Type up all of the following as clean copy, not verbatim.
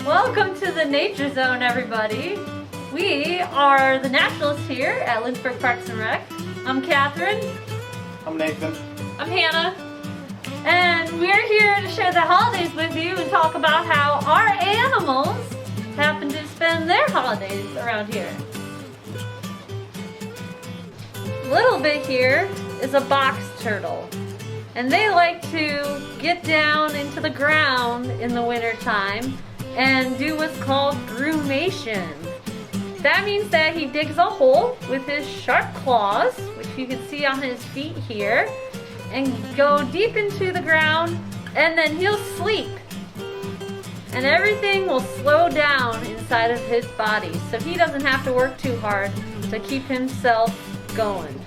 Welcome to the Nature Zone, everybody. We are the naturalists here at Lynchburg Parks and Rec. I'm Catherine. I'm Nathan. I'm Hannah. And we're here to share the holidays with you and talk about how our animals happen to spend their holidays around here. A little bit here is a box turtle. And they like to get down into the ground in the wintertime and do what's called brumation. That means that he digs a hole with his sharp claws, which you can see on his feet here, and go deep into the ground, and then he'll sleep. And everything will slow down inside of his body, so he doesn't have to work too hard to keep himself going.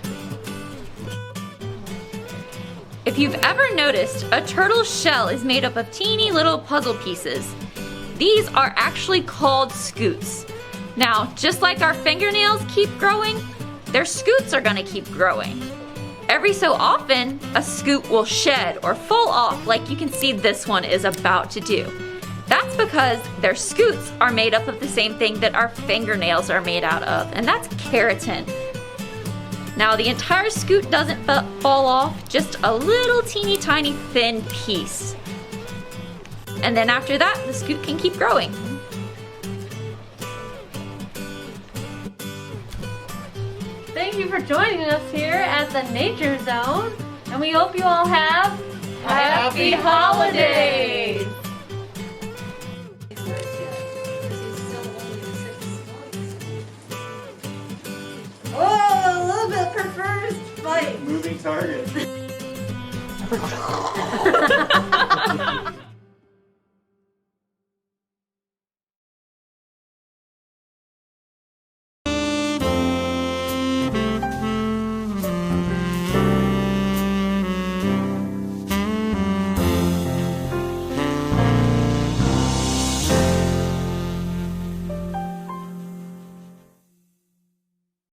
If you've ever noticed, a turtle's shell is made up of teeny little puzzle pieces. These are actually called scutes. Now, just like our fingernails keep growing, their scutes are gonna keep growing. Every so often, a scute will shed or fall off like you can see this one is about to do. That's because their scutes are made up of the same thing that our fingernails are made out of, and that's keratin. Now, the entire scute doesn't fall off, just a little teeny tiny thin piece. And then after that, the scute can keep growing. Thank you for joining us here at the Nature Zone, and we hope you all have happy holidays! Oh, a little bit prefers bite. Moving target.